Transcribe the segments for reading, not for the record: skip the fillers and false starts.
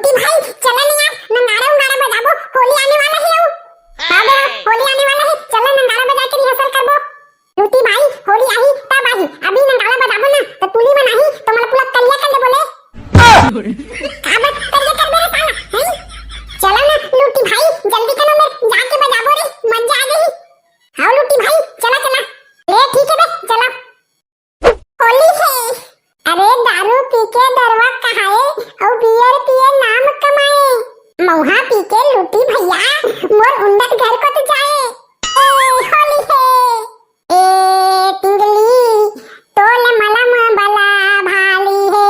लूटी भाई चला नहीं यार, नंगारा उंगारा बजाबो, होली आने वाला है अब। हां बे होली आने वाला है, चला नंगारा बजा के रिहर्सल करबो। लूटी भाई होली आही तब आही, अभी नंगारा बजाबो ना तो तुली में नहीं तो मला पूरा कलिया कर दे बोले। का बात कलिया कर दे रे साला हैं? चला ना लूटी भाई जल्दी करो, मैं जाके बजाबो रे, मजा आ गई। हां लूटी भाई चला चला, ले ठीक है बे चला। होली है, अरे दारू पी के दरवा कहाए और बियर पिए नाम कमाए, मौहा पी के लूटी भैया मोर उन्नत घर को तो जाए। ए होली है, ए तिंगली तोल मलम बला भाली है।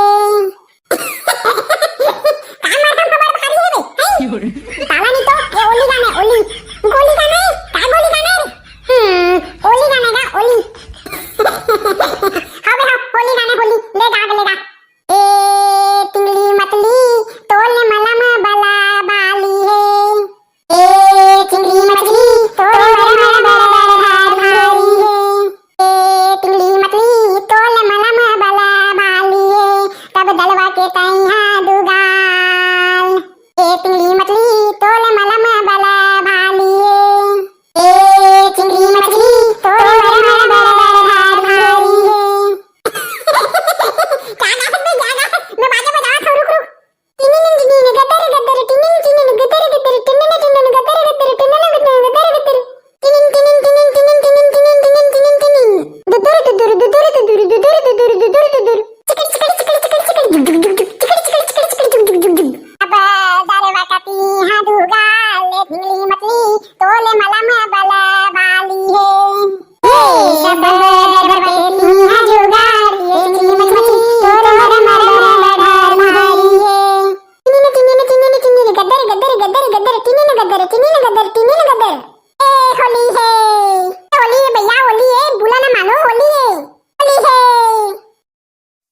का मारता खबर भारी है बे, ताला नहीं तो ये ओली गाना, ओली गोली गाना है, का गोली गाना है? ओली गाना का ओली। हाँ बे हाँ होली गाना, होली ले गा ले गा। ए तिंगली मतली तोल मलम बला बाली है, ए तिंगली मतली तोल मलम बला भारी है, ए तिंगली मतली तोल मलम बला बाली है, तब दलवा के तैहा दुगाल। ए तिंगली मतली तोल मलम बला भाली है, ए तिंगली मतली तोल मलम बला भारी है। क्या गात में क्या गात, मैं बाजा बजा था, रुक रुक। टिनिन टिनिन गदर गदर टिनिन टिनिन गदर गदर टिनिन टिनिन गदर गदर टिनिन गदर गदर टिनिन टिनिन टिनिन टिनिन टिनिन टिनिन टिनिन टिनिन टिनिन दुदुर दुदुर दुदुर दुदुर दुदुर दुदुर दुदुर दुदुर चिकन चिकन चिकन चिकन चिकन जुग जुग जुग चिकन चिकन चिकन चिकन जुग जुग जुग। अब दरवा काटी हां दुगाल, तिंगली मतली तोले मलम बला बाली है, सब दरवा काटी हां दुगाल, तिंगली मतली तोले मलम बला भारी है। टिनिन टिनिन टिनिन टिनिन गदर गदर गदर गदर टिनिन गदर टिनिन गदर टिनिन गदर। ए होली है, होली है भैया, होली है, बुला ना मानो, होली है, होली है।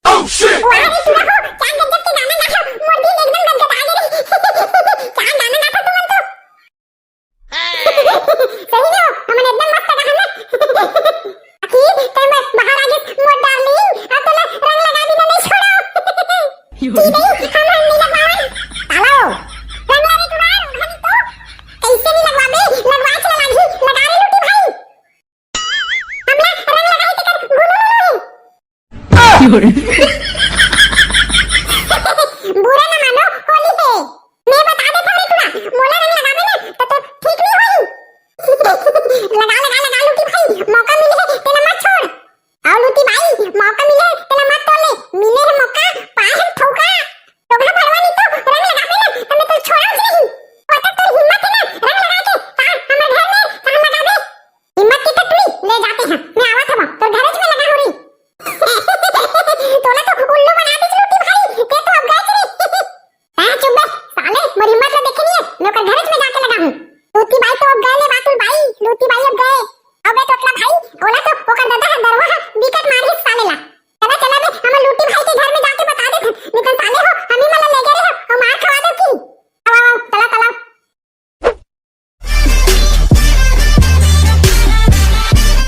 Oh shit! वाह रे सुना हो, क्या गजब के गाना गाता, मोर दिल एकदम गदगद आ गया रे। क्या गाना गाता तुम तो? सही में हमने एकदम मस्त गाना ना। आखिर तुम बाहर आ गए मोर डार्लिंग, अब तो रंग लगा भी नहीं छोड़ो। नहीं हम नहीं लगवावे, तालो रंग लगा तुरार हम तो कैसे नहीं लगवावे, लगवा के लगा रे लूटी भाई, हमला रंग लगा के कर गुनु।